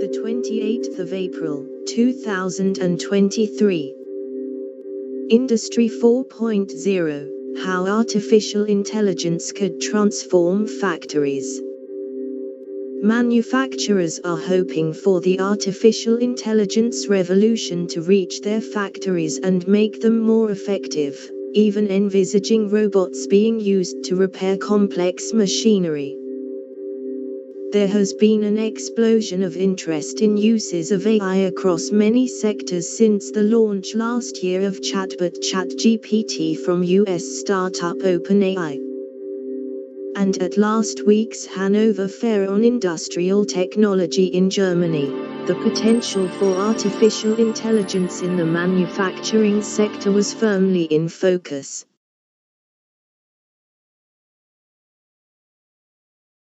the 28th of April, 2023. Industry 4.0: How Artificial Intelligence Could Transform Factories. Manufacturers are hoping for the artificial intelligence revolution to reach their factories and make them more effective, even envisaging robots being used to repair complex machinery. There has been an explosion of interest in uses of AI across many sectors since the launch last year of chatbot ChatGPT from US startup OpenAI. And at last week's Hanover Fair on Industrial Technology in Germany, the potential for artificial intelligence in the manufacturing sector was firmly in focus.